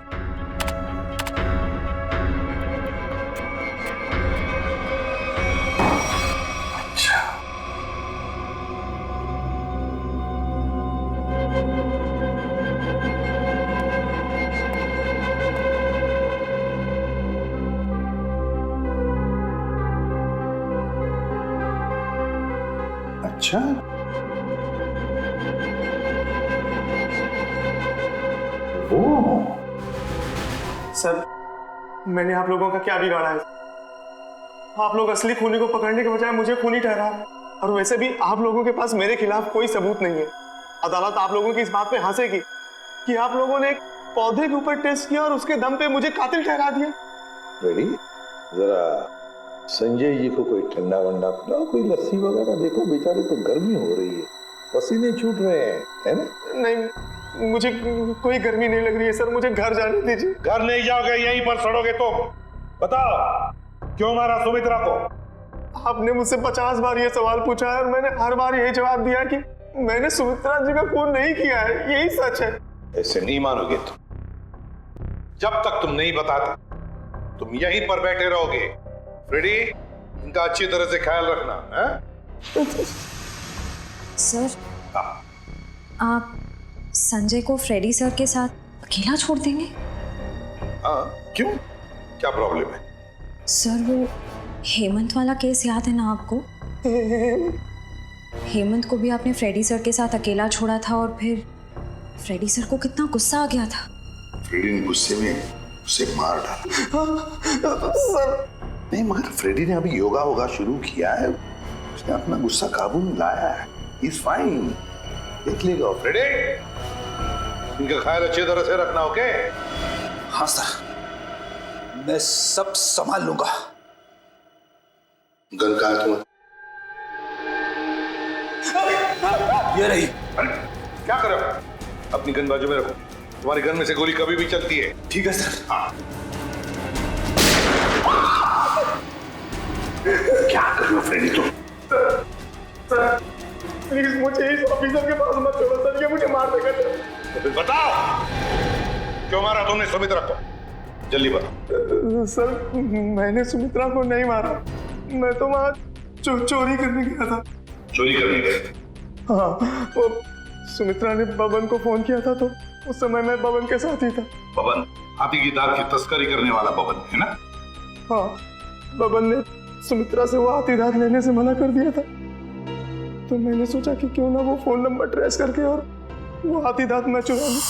E: अच्छा, अच्छा,
L: सर, मैंने आप लोगों का क्या बिगाड़ा है? आप लोग असली खूनी को पकड़ने के बजाय मुझे खूनी ठहरा रहे हैं। और वैसे भी आप लोगों के पास मेरे खिलाफ कोई सबूत नहीं है। अदालत आप लोगों की इस बात पे हंसेगी कि आप लोगों ने एक पौधे के ऊपर टेस्ट किया और उसके दम पे मुझे कातिल ठहरा दिया।
E: रेडी? जरा संजय जी को कोई ठंडा वंडा पिलाओ, कोई लस्सी वगैरह। देखो बेचारे तो गर्मी हो रही है, पसीने छूट रहे हैं, है ना?
L: नहीं, मुझे कोई गर्मी नहीं लग रही है सर, मुझे घर जाने दीजिए।
E: घर नहीं जाओगे, यहीं पर सड़ोगे तुम। बताओ, क्यों मारा सुमित्रा को?
L: आपने मुझसे 50 बार ये सवाल पूछा है और मैंने हर बार यही जवाब दिया कि मैंने सुमित्रा जी का खून नहीं किया है। यही सच है।
E: ऐसे नहीं मानोगे तुम। जब तक तुम नहीं बताते तुम यहीं पर बैठे रहोगे। फ्रेडी, इनका अच्छी तरह से ख्याल रखना है?
G: सर, आप संजय को फ्रेडी सर के साथ अकेला छोड़ देंगे?
E: हाँ, क्यों? क्या प्रॉब्लम है?
G: सर वो हेमंत वाला केस याद है ना आपको? हेमंत को भी आपने फ्रेडी सर के साथ अकेला छोड़ा था और फिर फ्रेडी सर को कितना गुस्सा आ गया था।
E: फ्रेडी ने गुस्से में उसे मार डाला।
L: सर
E: नहीं, मगर फ्रेडी ने अभी योगा होगा शुरू किया है, उसने अपना गुस्सा काबू में लाया है। इज फाइन, देख लेगा। फ्रेडी, इनका ख्याल अच्छी तरह से रखना, ओके?
C: हाँ सर, मैं सब संभाल लूंगा।
E: गन कहाँ है तुम्हारी?
C: ये रही।
E: अरे क्या कर रहे हो? अपनी गन बाजू में रखो, तुम्हारी गन में से गोली कभी भी चलती है।
C: ठीक है सर।
E: हाँ। क्या कर रहे हो फ्रेडी तुम?
L: सर प्लीज मुझे इस ऑफिसर के पास मत छोड़ो सर, ये मुझे मार देगा।
E: तो फिर बताओ, क्यों मारा तुमने सुमित्रा को? जल्दी बताओ।
L: सर मैंने सुमित्रा को नहीं मारा, मैं तो वहाँ चोरी करने गया था।
E: चोरी करने गए?
L: हाँ, वो सुमित्रा ने बबन को फोन किया था तो उस समय मैं बबन के साथ ही था।
E: बबन हाथी की दाल की तस्करी करने वाला बबन है ना?
L: हाँ, बबन ने सुमित्रा से वो हाथी दांत लेने से मना कर दिया था, तो मैंने सोचा कि क्यों ना वो फोन नंबर ट्रेस करके और वो हाथी दांत मैं चुरा लूं।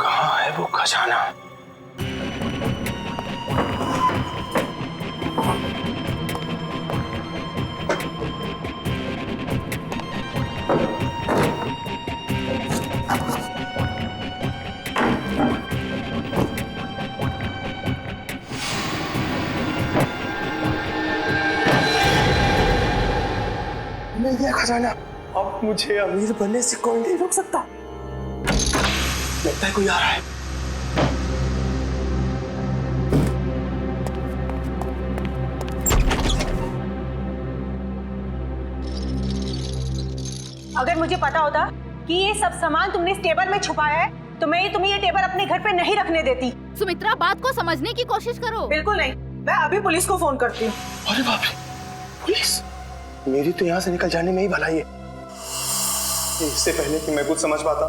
C: कहाँ है वो खजाना?
L: मिल गया खजाना। अब मुझे अमीर बनने से कोई नहीं रोक सकता। लगता है कोई आ रहा है।
J: अगर मुझे पता होता कि ये सब सामान तुमने इस टेबल में छुपाया है तो मैं तुम्हें ये टेबल अपने घर पे नहीं रखने देती।
B: सुमित्रा, बात को समझने की कोशिश करो।
J: बिल्कुल नहीं, मैं अभी पुलिस को फोन करती हूँ।
L: अरे बाप रे, पुलिस! मेरी तो यहाँ से निकल जाने में ही भलाई है। इससे पहले कि मैं कुछ समझ पाता,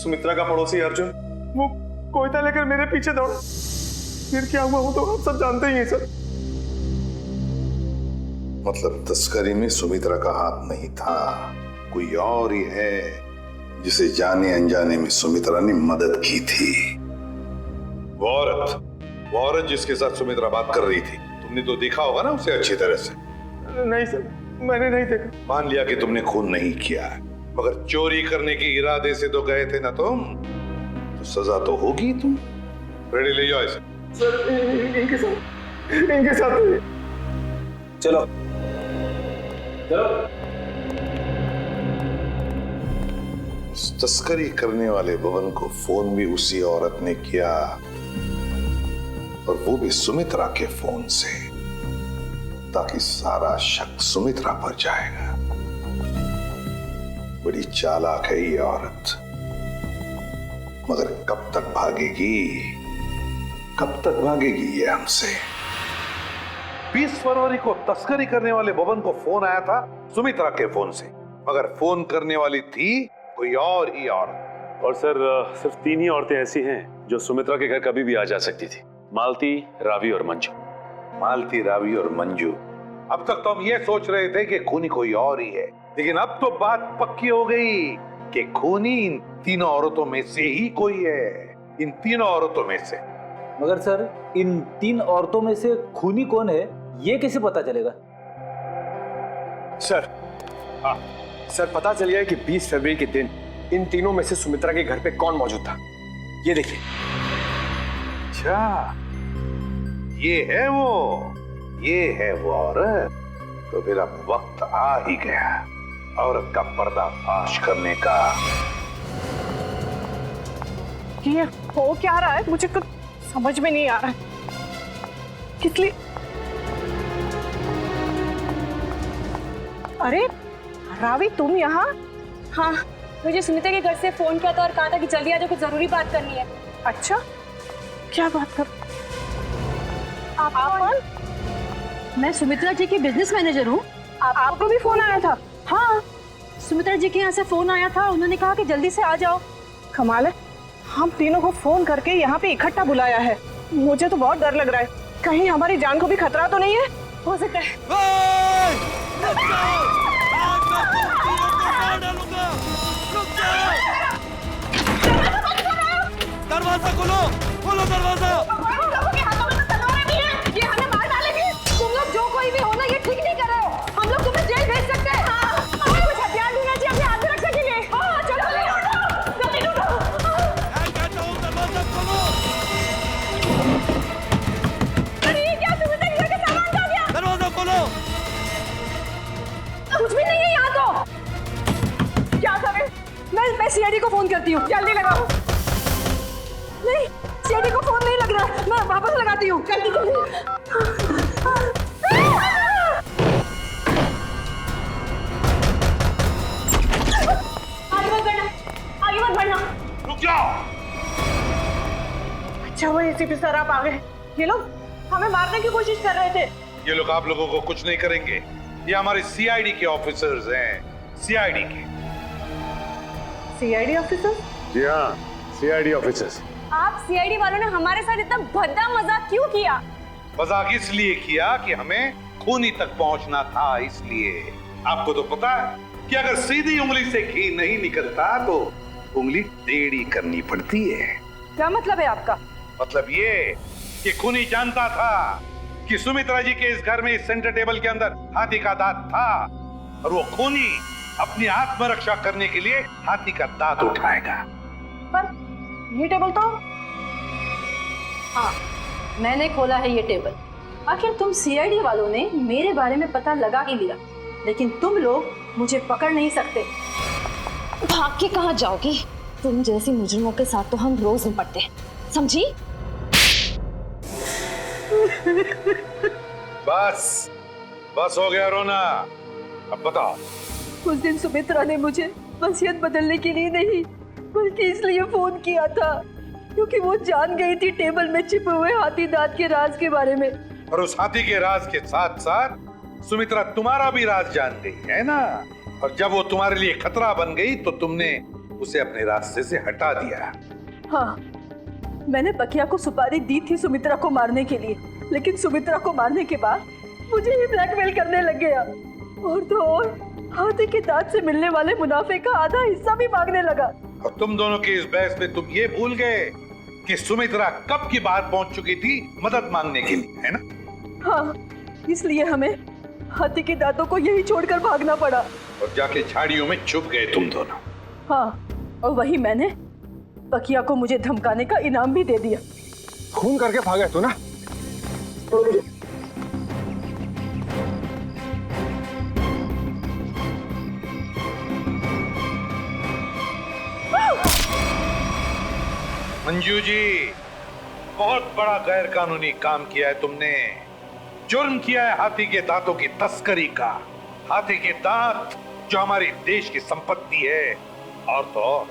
L: सुमित्रा का पड़ोसी अर्जुन वो कोयता लेकर मेरे पीछे दौड़ा। फिर क्या हुआ वो तो आप सब जानते ही हैं सर।
E: मतलब तस्करी में सुमित्रा का हाथ नहीं था, कोई और ही है जिसे जाने अनजाने में सुमित्रा ने मदद की थी। वो औरत जिसके साथ सुमित्रा बात कर रही थी, तुमने तो देखा होगा ना उसे अच्छी तरह से?
L: नहीं सर, मैंने नहीं देखा।
E: मान लिया कि तुमने खून नहीं किया, मगर चोरी करने के इरादे से तो गए थे ना तुम, तो सजा तो होगी तुम। रेडी, ले जाओ इसे।
L: सर इनके साथ
C: चलो
E: तस्करी करने वाले बबन को फोन भी उसी औरत ने किया, और वो भी सुमित्रा के फोन से, ताकि सारा शक सुमित्रा पर जाएगा। बड़ी चालाक है ये औरत, मगर कब तक भागेगी ये हमसे। 20 फरवरी को तस्करी करने वाले बबन को फोन आया था सुमित्रा के फोन से, मगर फोन करने वाली थी कोई और ही औरत।
I: और सर सिर्फ 3 ही औरतें ऐसी हैं जो सुमित्रा के घर कभी भी आ जा सकती थी, मालती, रावी और मंजू।
E: मालती, रावी और मंजू। अब तक तो हम ये सोच रहे थे कि खूनी कोई और ही है, लेकिन अब तो बात पक्की हो गई कि खूनी इन 3 औरतों में से ही कोई है, इन 3 औरतों में से।
C: मगर सर इन 3 औरतों में से खूनी कौन है ये कैसे पता चलेगा?
L: सर, हाँ सर, पता चल गया कि 20 फरवरी के दिन इन तीनों में से सुमित्रा के घर पे कौन मौजूद था। ये देखिए।
E: अच्छा, ये है वो औरत। तो फिर अब वक्त आ ही गया औरत का पर्दाफाश करने का।
J: ये हो क्या रहा है, मुझे कुछ समझ में नहीं आ रहा है। किस लिए? अरे रावी, तुम यहाँ?
B: हाँ, मुझे सुनीता के घर से फोन किया था और कहा था कि जल्दी आ जाओ, कुछ जरूरी बात करनी है।
J: अच्छा, क्या बात कर? आप कौन?
K: मैं सुमित्रा जी की बिजनेस मैनेजर हूँ।
J: आपको भी फोन आया था?
K: हाँ, सुमित्रा जी के यहाँ से फोन आया था, उन्होंने कहा कि जल्दी से आ जाओ।
J: कमाल है, हम तीनों को फोन करके यहाँ पे इकट्ठा बुलाया है। मुझे तो बहुत डर लग रहा है, कहीं हमारी जान को भी खतरा तो नहीं है। हो सकता है
N: दरवाजा खोलो, खोलो दरवाजा।
J: ये हमें मार डालेंगे। तुम लोग जो कोई भी हो ना, ये ठीक नहीं कर रहे हो। हम लोग तुम्हें जेल भेज सकते हैं। हमें कुछ हथियार देना चाहिए अपनी आत्मरक्षा के लिए। चलो जल्दी ढूंढो।
N: दरवाजा खोलो।
J: अरे ये क्या, सुमित्रा के घर का सामान खा गया।
N: दरवाजा खोलो।
J: कुछ भी नहीं है यहाँ तो। क्या करें? मैं सीआईडी को फोन करती हूँ, जल्दी लगाओ। नहीं, सीआईडी को फोन नहीं लग रहा, मैं वापस लगाती हूँ। जल्दी जल्दी। आगे मत बढ़ना, आगे मत बढ़ना।
N: रुक जाओ।
J: अच्छा वो एसीपी सर आप आ गए। ये लोग हमें मारने की कोशिश कर रहे थे।
E: ये लोग आप लोगों को कुछ नहीं करेंगे। ये हमारे सीआईडी के ऑफिसर्स हैं, सीआईडी के।
J: CID officer?
I: जी हाँ, सीआईडी ऑफिसर्स।
B: आप सीआईडी वालों ने हमारे साथ इतना भद्दा मजाक क्यों किया?
E: मजाक इसलिए किया कि हमें खूनी तक पहुंचना था, इसलिए। आपको तो पता है कि अगर सीधी उंगली से घी नहीं निकलता तो उंगली टेढ़ी करनी पड़ती है।
J: क्या मतलब है आपका?
E: मतलब ये कि खूनी जानता था कि सुमित्रा जी के इस घर में, इस सेंटर टेबल के अंदर हाथी का दांत था, और वो खूनी अपनी आत्मरक्षा करने के लिए हाथी का दांत उठाएगा।
J: पर ये टेबल तो... हाँ, मैंने खोला है ये टेबल। आखिर तुम सीआईडी वालों ने मेरे बारे में पता लगा ही लिया, लेकिन तुम लोग मुझे पकड़ नहीं सकते।
G: भाग के कहाँ जाओगी? तुम जैसी मुजरिमों के साथ तो हम रोज निपटते हैं, समझी?
E: बस बस हो गया रोना। अब बताओ।
K: उस दिन सुमित्रा ने मुझे वसीयत बदलने के लिए नहीं, बल्कि इसलिए फोन किया था क्योंकि वो जान गई थी टेबल में छिपे हुए हाथी दांत के राज के बारे में।
E: और उस हाथी के राज के साथ साथ सुमित्रा तुम्हारा भी राज जान गई है ना। और जब वो तुम्हारे लिए खतरा बन गई तो तुमने उसे अपने रास्ते से हटा दिया।
K: हाँ, मैंने बकिया को सुपारी दी थी सुमित्रा को मारने के लिए, लेकिन सुमित्रा को मारने के बाद मुझे ही ब्लैकमेल करने लग गया। और तो और हाथी के दांत से मिलने वाले मुनाफे का आधा हिस्सा भी मांगने लगा।
E: और तुम दोनों के इस बहस में तुम ये भूल गए कि सुमित्रा कब की बात पहुंच चुकी थी मदद मांगने के लिए, है ना?
K: हाँ, इसलिए हमें हाथी के दांतों को यही छोड़कर भागना पड़ा।
E: और जाके झाड़ियों में छुप गए तुम दोनों।
K: हाँ, और वही मैंने बकिया को मुझे धमकाने का इनाम भी दे दिया।
A: खून करके भागा तू ना।
E: मंजू जी, बहुत बड़ा गैर कानूनी काम किया है तुमने। जुर्म किया है हाथी के दांतों की तस्करी का। हाथी के दांत जो हमारे देश की संपत्ति है, और तो और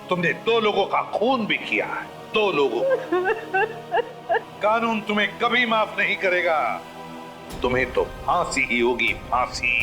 E: तुमने 2 लोगों का खून भी किया है, 2 लोगों का। कानून तुम्हें कभी माफ नहीं करेगा। तुम्हें तो फांसी ही होगी, फांसी।